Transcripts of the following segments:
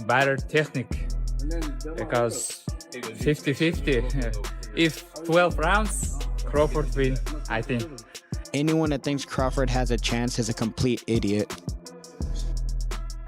better technique because 50-50. If 12 rounds, Crawford win, I think. Anyone that thinks Crawford has a chance is a complete idiot.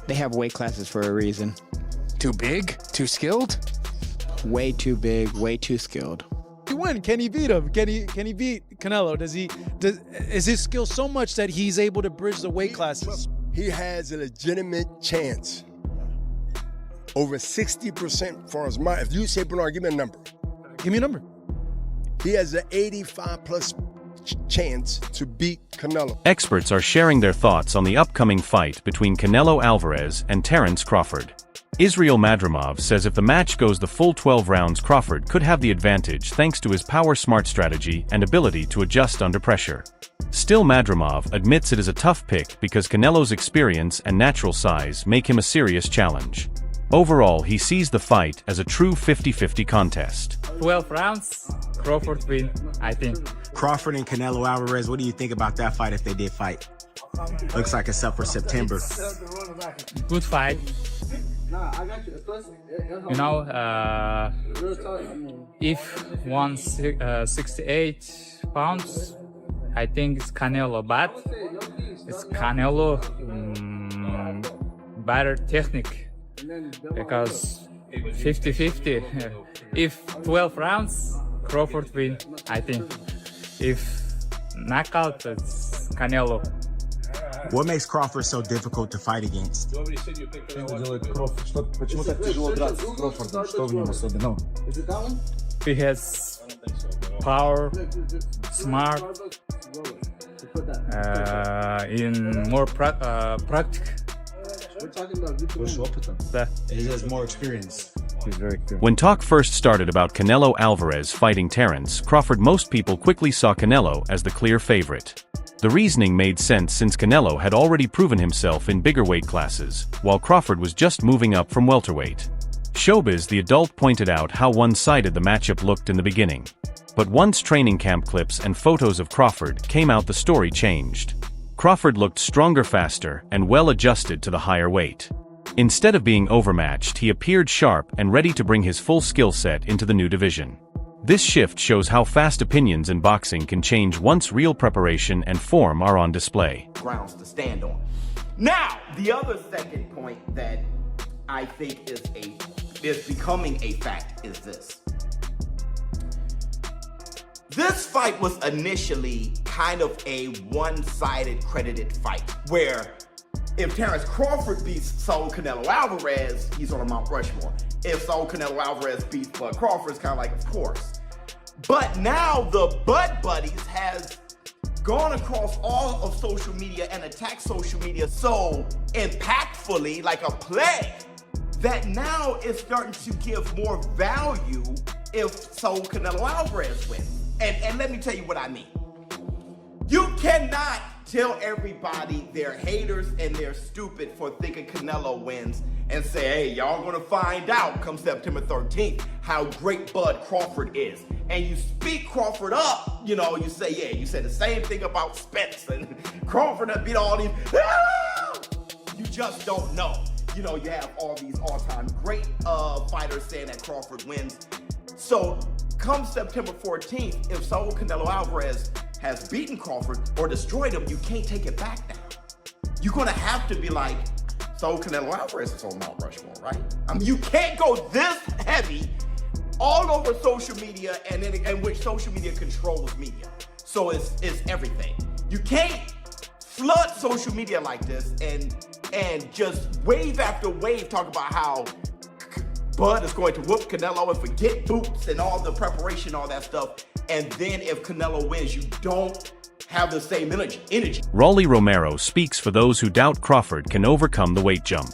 They have weight classes for a reason. Too big? Too skilled? Way too big, way too skilled. He win? Can he beat him? Can he beat Canelo? Is his skill so much that he's able to bridge the weight classes? He has a legitimate chance. Over 60% for his mind. If you say, Bernard, give me a number. Give me a number. He has an 85+ chance to beat Canelo. Experts are sharing their thoughts on the upcoming fight between Canelo Alvarez and Terence Crawford. Israel Madrimov says if the match goes the full 12 rounds, Crawford could have the advantage thanks to his power-smart strategy and ability to adjust under pressure. Still, Madrimov admits it is a tough pick because Canelo's experience and natural size make him a serious challenge. Overall, he sees the fight as a true 50-50 contest. 12 rounds, Crawford win, I think. Crawford and Canelo Alvarez, what do you think about that fight if they did fight? Looks like it's up for September. Good fight. You know, if 168 pounds, I think it's Canelo, but it's Canelo better technique because 50-50. If 12 rounds, Crawford win, I think. If knockout, it's Canelo. What makes Crawford so difficult to fight against? He has power, smart, in more practical. He has more experience. When talk first started about Canelo Alvarez fighting Terence Crawford, most people quickly saw Canelo as the clear favorite. The reasoning made sense since Canelo had already proven himself in bigger weight classes, while Crawford was just moving up from welterweight. Showbiz the adult pointed out how one-sided the matchup looked in the beginning. But once training camp clips and photos of Crawford came out, the story changed. Crawford looked stronger, faster, and well-adjusted to the higher weight. Instead of being overmatched, he appeared sharp and ready to bring his full skill set into the new division. This shift shows how fast opinions in boxing can change once real preparation and form are on display. Grounds to stand on. Now, the other second point that I think is becoming a fact is this. This fight was initially kind of a one-sided credited fight, where if Terence Crawford beats Saul Canelo Alvarez, he's on a Mount Rushmore. If Saul Canelo Alvarez beats Bud Crawford, it's kind of like, of course. But now the Bud Buddies has gone across all of social media and attacked social media so impactfully, like a plague, that now it's starting to give more value if Saul Canelo Alvarez wins. And let me tell you what I mean. You cannot tell everybody they're haters and they're stupid for thinking Canelo wins and say, hey, y'all gonna find out come September 13th how great Bud Crawford is. And you speak Crawford up, you know, you say, yeah, you said the same thing about Spence and Crawford that beat all these. Ah! You just don't know. You know, you have all these all-time great fighters saying that Crawford wins. So come September 14th, if Saul Canelo Alvarez has beaten Crawford or destroyed him, you can't take it back now. You're gonna have to be like, Saul Canelo Alvarez is on Mount Rushmore, right? I mean, you can't go this heavy all over social media and in which social media controls media. So it's everything. You can't flood social media like this and just wave after wave talk about how Bud is going to whoop Canelo and forget boots and all the preparation, all that stuff. And then if Canelo wins, you don't have the same energy. Rolly Romero speaks for those who doubt Crawford can overcome the weight jump.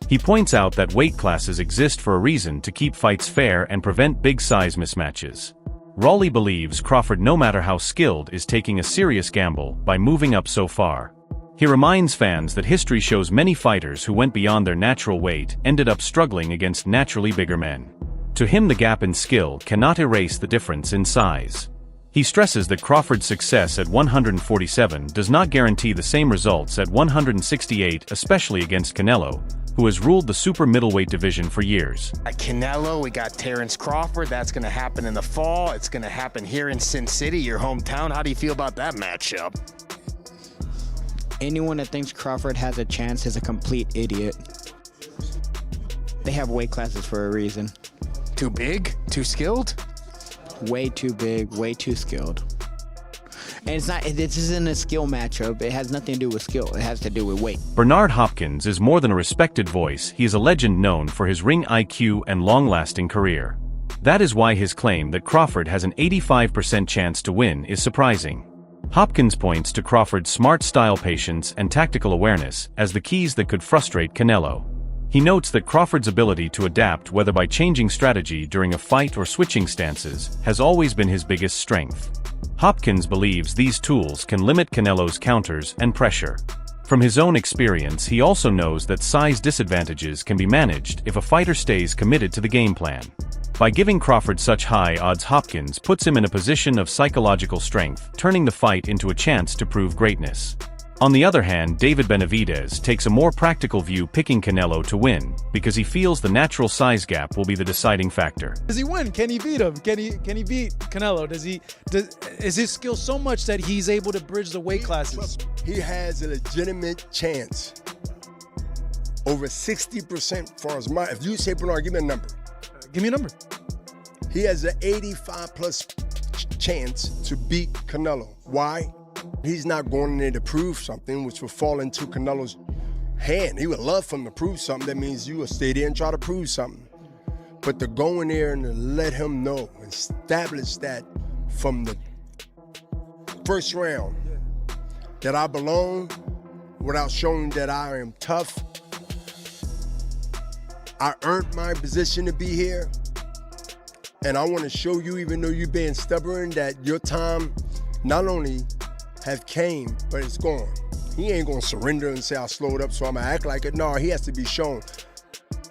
He points out that weight classes exist for a reason, to keep fights fair and prevent big size mismatches. Rolly believes Crawford, no matter how skilled, is taking a serious gamble by moving up so far. He reminds fans that history shows many fighters who went beyond their natural weight ended up struggling against naturally bigger men. To him, the gap in skill cannot erase the difference in size. He stresses that Crawford's success at 147 does not guarantee the same results at 168, especially against Canelo, who has ruled the super middleweight division for years. Canelo, we got Terence Crawford. That's going to happen in the fall. It's going to happen here in Sin City, your hometown. How do you feel about that matchup? Anyone that thinks Crawford has a chance is a complete idiot. They have weight classes for a reason. Too big? Too skilled? Way too big, way too skilled. And this isn't a skill matchup. It has nothing to do with skill. It has to do with weight. Bernard Hopkins is more than a respected voice. He is a legend known for his ring IQ and long-lasting career. That is why his claim that Crawford has an 85% chance to win is surprising. Hopkins points to Crawford's smart style, patience, and tactical awareness as the keys that could frustrate Canelo. He notes that Crawford's ability to adapt, whether by changing strategy during a fight or switching stances, has always been his biggest strength. Hopkins believes these tools can limit Canelo's counters and pressure. From his own experience, he also knows that size disadvantages can be managed if a fighter stays committed to the game plan. By giving Crawford such high odds, Hopkins puts him in a position of psychological strength, turning the fight into a chance to prove greatness. On the other hand, David Benavidez takes a more practical view, picking Canelo to win, because he feels the natural size gap will be the deciding factor. Does he win? Can he beat him? Can he beat Canelo? Is his skill so much that he's able to bridge the weight classes? He has a legitimate chance. Over 60% for as if you say Bernard, give me a number. Give me a number. He has an 85+ chance to beat Canelo. Why? He's not going in there to prove something, which will fall into Canelo's hand. He would love for him to prove something. That means you will stay there and try to prove something. But to go in there and to let him know, establish that from the first round, that I belong, without showing that I am tough. I earned my position to be here. And I want to show you, even though you're being stubborn, that your time not only have came, but it's gone. He ain't gonna surrender and say I slowed up, so I'm gonna act like it. No, he has to be shown,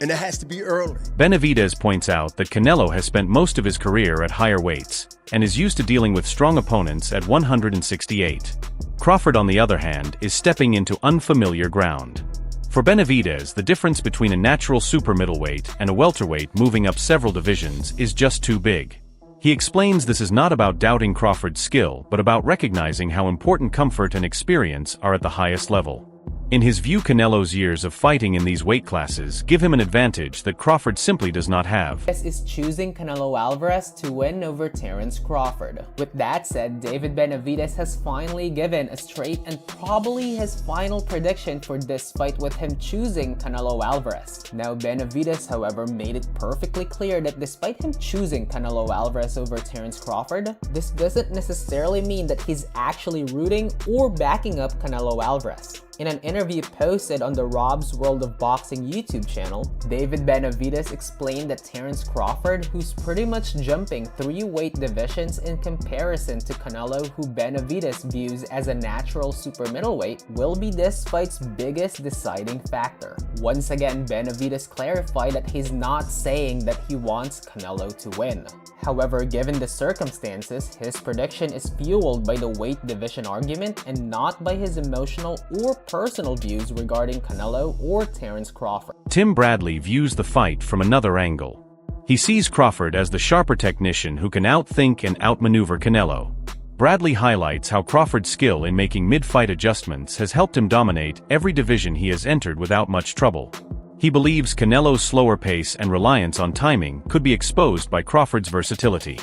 and it has to be early. Benavidez points out that Canelo has spent most of his career at higher weights, and is used to dealing with strong opponents at 168. Crawford, on the other hand, is stepping into unfamiliar ground. For Benavidez, the difference between a natural super middleweight and a welterweight moving up several divisions is just too big. He explains this is not about doubting Crawford's skill, but about recognizing how important comfort and experience are at the highest level. In his view, Canelo's years of fighting in these weight classes give him an advantage that Crawford simply does not have. Is choosing Canelo Alvarez to win over Terence Crawford. With that said, David Benavidez has finally given a straight and probably his final prediction for this fight, with him choosing Canelo Alvarez. Now, Benavidez, however, made it perfectly clear that despite him choosing Canelo Alvarez over Terence Crawford, this doesn't necessarily mean that he's actually rooting or backing up Canelo Alvarez. In an interview posted on the Rob's World of Boxing YouTube channel, David Benavidez explained that Terence Crawford, who's pretty much jumping 3 weight divisions in comparison to Canelo, who Benavidez views as a natural super middleweight, will be this fight's biggest deciding factor. Once again, Benavidez clarified that he's not saying that he wants Canelo to win. However, given the circumstances, his prediction is fueled by the weight division argument and not by his emotional or personal views regarding Canelo or Terence Crawford. Tim Bradley views the fight from another angle. He sees Crawford as the sharper technician who can outthink and outmaneuver Canelo. Bradley highlights how Crawford's skill in making mid-fight adjustments has helped him dominate every division he has entered without much trouble. He believes Canelo's slower pace and reliance on timing could be exposed by Crawford's versatility.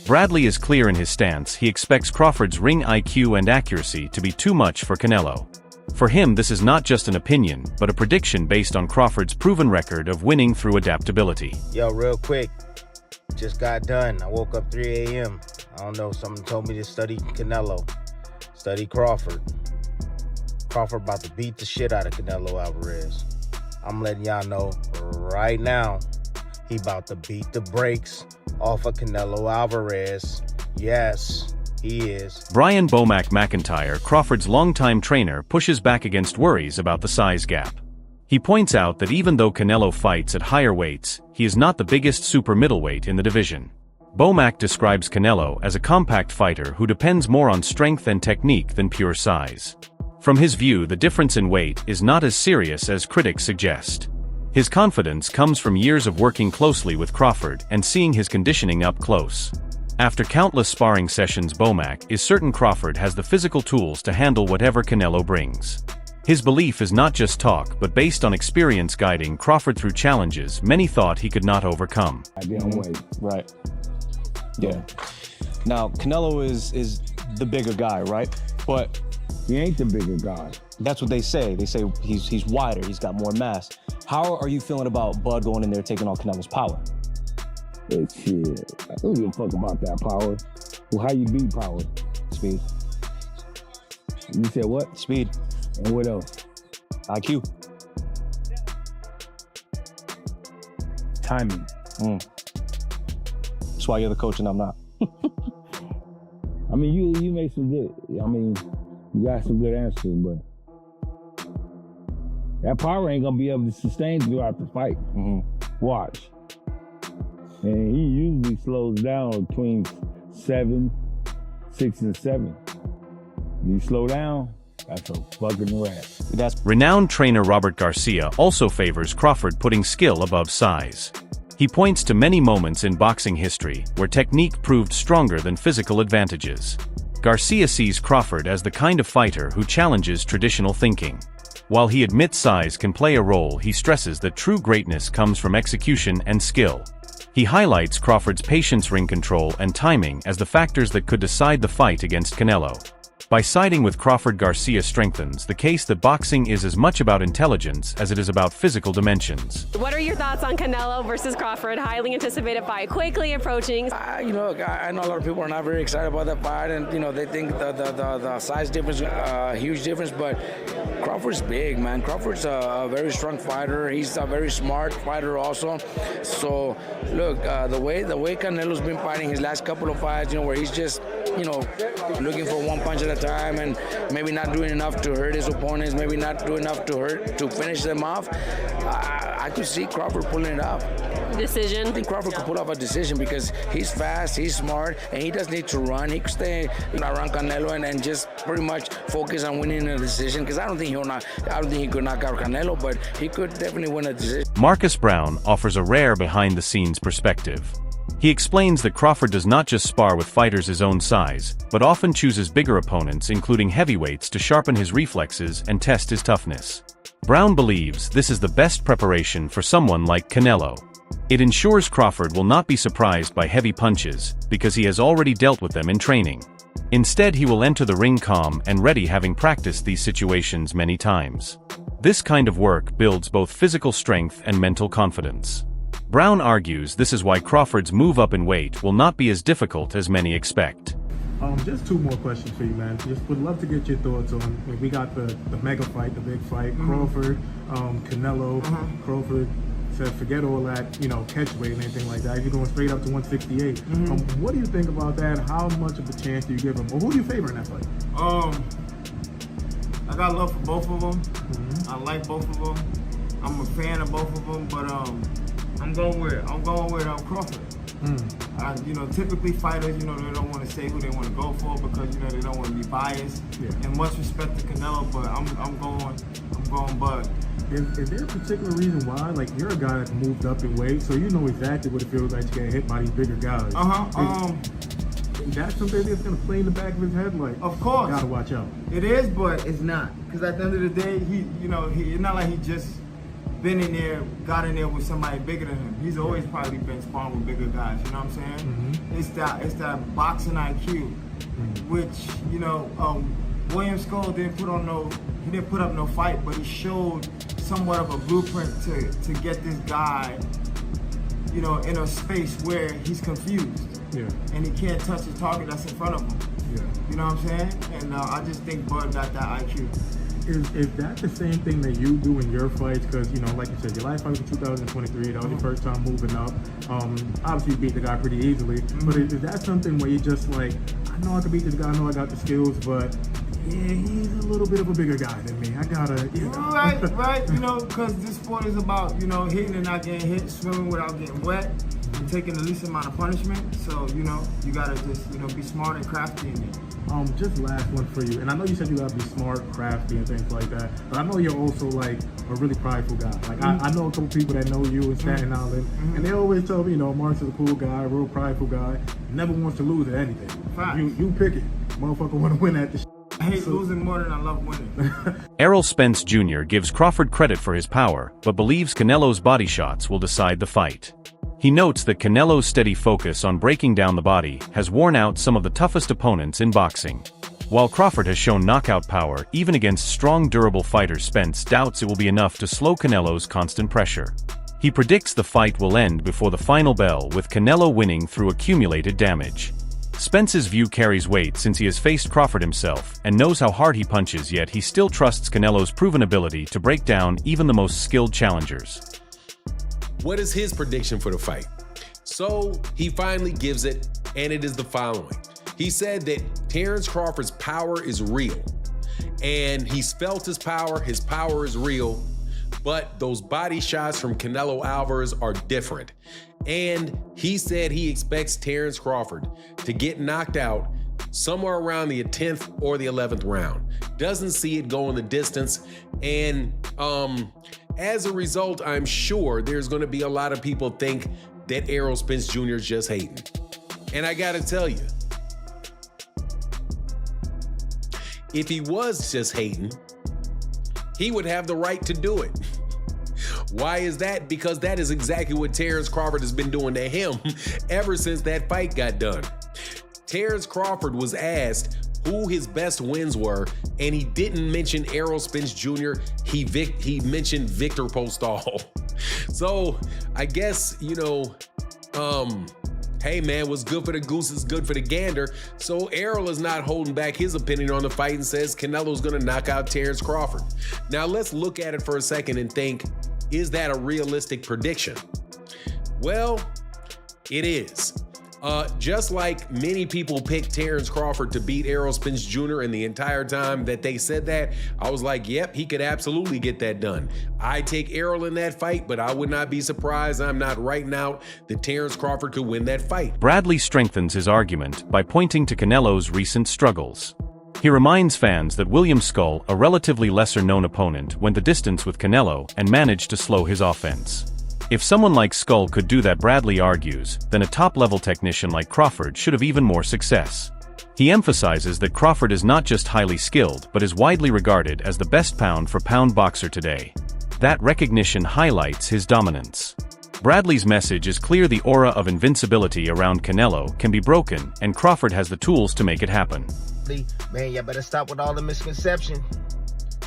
Bradley is clear in his stance. He expects Crawford's ring IQ and accuracy to be too much for Canelo. For him, this is not just an opinion, but a prediction based on Crawford's proven record of winning through adaptability. Yo, real quick, just got done. I woke up 3 a.m. I don't know, someone told me to study Canelo, study Crawford. Crawford about to beat the shit out of Canelo Alvarez. I'm letting y'all know right now, he about to beat the brakes off of Canelo Alvarez. Yes, he is. Brian Bomac McIntyre, Crawford's longtime trainer, pushes back against worries about the size gap. He points out that even though Canelo fights at higher weights, he is not the biggest super middleweight in the division. Bomac describes Canelo as a compact fighter who depends more on strength and technique than pure size. From his view, the difference in weight is not as serious as critics suggest. His confidence comes from years of working closely with Crawford and seeing his conditioning up close. After countless sparring sessions, Bomac is certain Crawford has the physical tools to handle whatever Canelo brings. His belief is not just talk, but based on experience guiding Crawford through challenges many thought he could not overcome. Right. Yeah. Now, Canelo is the bigger guy, right? But he ain't the bigger guy. That's what they say. They say he's wider, he's got more mass. How are you feeling about Bud going in there taking on Canelo's power? Hey, shit. I don't give a fuck about that power. Well, how you beat power? Speed. You said what? Speed. And what else? IQ. Timing. That's why you're the coach and I'm not. I mean, you make some good, you got some good answers, but that power ain't gonna be able to sustain throughout the fight. Watch. And he usually slows down between 6 and 7. You slow down, that's a fucking wrap. Renowned trainer Robert Garcia also favors Crawford putting skill above size. He points to many moments in boxing history where technique proved stronger than physical advantages. Garcia sees Crawford as the kind of fighter who challenges traditional thinking. While he admits size can play a role, he stresses that true greatness comes from execution and skill. He highlights Crawford's patience, ring control, and timing as the factors that could decide the fight against Canelo. By siding with Crawford, Garcia strengthens the case that boxing is as much about intelligence as it is about physical dimensions. What are your thoughts on Canelo versus Crawford? Highly anticipated fight, quickly approaching. I know a lot of people are not very excited about that fight, and they think the size difference, huge difference. But Crawford's big, man. Crawford's a very strong fighter. He's a very smart fighter also. So look, the way Canelo's been fighting his last couple of fights, where he's just looking for one punch at a time and maybe not doing enough to hurt his opponents, maybe not doing enough to finish them off. I could see Crawford pulling it off. Decision? I think Crawford could pull off a decision because he's fast, he's smart, and he doesn't need to run. He could stay around Canelo and just pretty much focus on winning a decision, because I don't think he could knock out Canelo, but he could definitely win a decision. Marcus Brown offers a rare behind-the-scenes perspective. He explains that Crawford does not just spar with fighters his own size, but often chooses bigger opponents, including heavyweights, to sharpen his reflexes and test his toughness. Brown believes this is the best preparation for someone like Canelo. It ensures Crawford will not be surprised by heavy punches, because he has already dealt with them in training. Instead, he will enter the ring calm and ready, having practiced these situations many times. This kind of work builds both physical strength and mental confidence. Brown argues this is why Crawford's move up in weight will not be as difficult as many expect. Just two more questions for you, man. Just would love to get your thoughts on, we got the mega fight, the big fight, Crawford, Canelo. Crawford said forget all that, catch weight and anything like that. You're going straight up to 168. What do you think about that? How much of a chance do you give him? Or who do you favor in that fight? I got love for both of them. I like both of them. I'm a fan of both of them, but I'm going with Crawford. Typically fighters, they don't want to say who they want to go for because they don't want to be biased. And much respect to Canelo, but I'm going Bud. Is there a particular reason why? Like, you're a guy that moved up in weight, so you know exactly what it feels like to get hit by these bigger guys. Is that something that's gonna play in the back of his head? Like, of course, gotta watch out. It is, but it's not, because at the end of the day, it's not like he just been in there, got in there with somebody bigger than him. He's always probably been sparring with bigger guys. You know what I'm saying? It's that boxing IQ, which William Skull didn't put up no fight, but he showed somewhat of a blueprint to get this guy, in a space where he's confused. And he can't touch the target that's in front of him. You know what I'm saying? And I just think Bud got that IQ. Is that the same thing that you do in your fights? Because, like you said, your last fight was in 2023. That was your first time moving up. Obviously, you beat the guy pretty easily. But is that something where you're just like, I know I can beat this guy, I know I got the skills, but yeah, he's a little bit of a bigger guy than me. I gotta, Right, because this sport is about, hitting and not getting hit, swimming without getting wet, and taking the least amount of punishment. So, you gotta just, be smart and crafty in it. Just last one for you. And I know you said you gotta be smart, crafty, and things like that. But I know you're also like a really prideful guy. Like I know a couple people that know you in Staten Island, and they always tell me, Mark's is a cool guy, a real prideful guy, never wants to lose at anything. You pick it, motherfucker want to win at the. I hate losing more than I love winning. Errol Spence Jr. gives Crawford credit for his power, but believes Canelo's body shots will decide the fight. He notes that Canelo's steady focus on breaking down the body has worn out some of the toughest opponents in boxing. While Crawford has shown knockout power even against strong, durable fighters, Spence doubts it will be enough to slow Canelo's constant pressure. He predicts the fight will end before the final bell, with Canelo winning through accumulated damage. Spence's view carries weight since he has faced Crawford himself and knows how hard he punches, yet he still trusts Canelo's proven ability to break down even the most skilled challengers. What is his prediction for the fight? So he finally gives it, and it is the following. He said that Terence Crawford's power is real, and he's felt his power is real, but those body shots from Canelo Alvarez are different. And he said he expects Terence Crawford to get knocked out somewhere around the 10th or the 11th round. Doesn't see it going the distance, and as a result, I'm sure there's going to be a lot of people think that Errol Spence Jr. is just hating. And I got to tell you, if he was just hating, he would have the right to do it. Why is that? Because that is exactly what Terence Crawford has been doing to him ever since that fight got done. Terence Crawford was asked who his best wins were, and he didn't mention Errol Spence Jr. He mentioned Victor Postol. So I guess, hey man, what's good for the goose is good for the gander. So Errol is not holding back his opinion on the fight and says Canelo's gonna knock out Terence Crawford. Now let's look at it for a second and think, is that a realistic prediction? Well, it is. Just like many people picked Terence Crawford to beat Errol Spence Jr. and the entire time that they said that, I was like, yep, he could absolutely get that done. I take Errol in that fight, but I would not be surprised. I'm not writing out that Terence Crawford could win that fight. Bradley strengthens his argument by pointing to Canelo's recent struggles. He reminds fans that William Skull, a relatively lesser-known opponent, went the distance with Canelo and managed to slow his offense. If someone like Skull could do that, Bradley argues, then a top-level technician like Crawford should have even more success. He emphasizes that Crawford is not just highly skilled but is widely regarded as the best pound-for-pound boxer today. That recognition highlights his dominance. Bradley's message is clear: the aura of invincibility around Canelo can be broken, and Crawford has the tools to make it happen. Man, y'all better stop with all the misconception.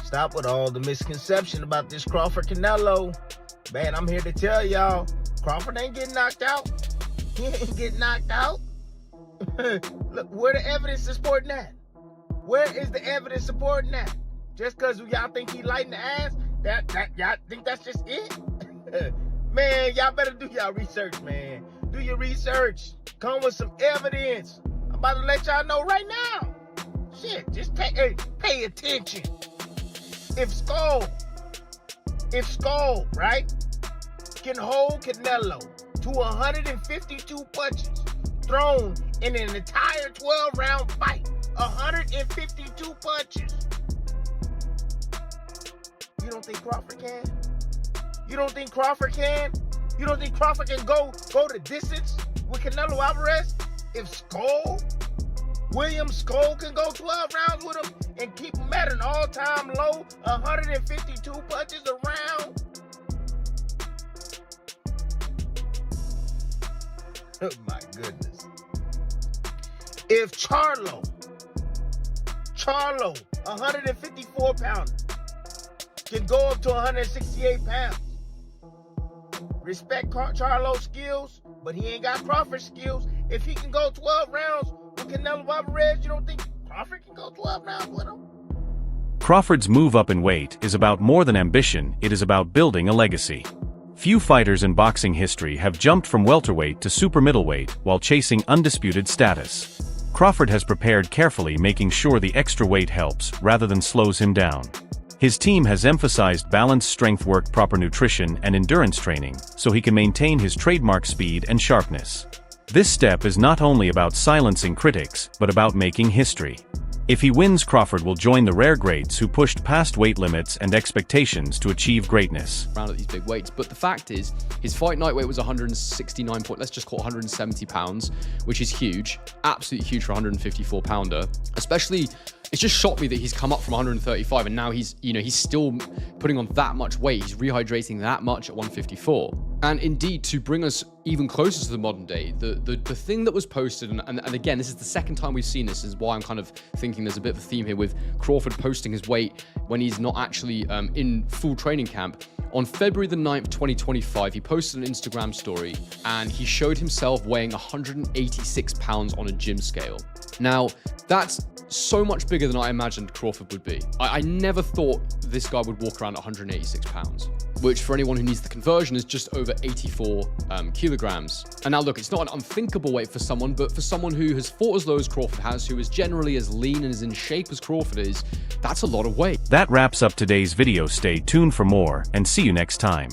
Stop with all the misconception about this Crawford Canelo. Man, I'm here to tell y'all, Crawford ain't getting knocked out. He ain't getting knocked out. Look, where the evidence is supporting that? Where is the evidence supporting that? Just because y'all think he lighting the ass, that y'all think that's just it? Man, y'all better do y'all research, man. Do your research. Come with some evidence. I'm about to let y'all know right now. Shit, just pay attention. If Skull, right, can hold Canelo to 152 punches thrown in an entire 12-round fight, 152 punches. You don't think Crawford can? You don't think Crawford can? You don't think Crawford can go the distance with Canelo Alvarez? If William Skull can go 12 rounds with him and keep him at an all-time low, 152 punches a round. Oh my goodness. If Charlo, 154 pounder, can go up to 168 pounds. Respect Charlo's skills, but he ain't got Crawford's skills. If he can go 12 rounds with Canelo Alvarez, you don't think Crawford can go 12 rounds with him? Crawford's move up in weight is about more than ambition, it is about building a legacy. Few fighters in boxing history have jumped from welterweight to super middleweight while chasing undisputed status. Crawford has prepared carefully, making sure the extra weight helps rather than slows him down. His team has emphasized balanced strength work, proper nutrition, and endurance training so he can maintain his trademark speed and sharpness. This step is not only about silencing critics, but about making history. If he wins, Crawford will join the rare greats who pushed past weight limits and expectations to achieve greatness. Around at these big weights, but the fact is, his fight night weight was 169 let's just call it 170 pounds, which is huge, absolutely huge for a 154 pounder. Especially, it's just shocked me that he's come up from 135 and now he's still putting on that much weight. He's rehydrating that much at 154. And indeed, to bring us even closer to the modern day, the thing that was posted, and again, this is the second time we've seen this, is why I'm kind of thinking there's a bit of a theme here with Crawford posting his weight when he's not actually in full training camp. On February the 9th, 2025, he posted an Instagram story and he showed himself weighing 186 pounds on a gym scale. Now, that's so much bigger than I imagined Crawford would be. I never thought this guy would walk around at 186 pounds, which for anyone who needs the conversion is just over 84 kilograms. And now look, it's not an unthinkable weight for someone, but for someone who has fought as low as Crawford has, who is generally as lean and as in shape as Crawford is, that's a lot of weight. That wraps up today's video. Stay tuned for more and see you next time.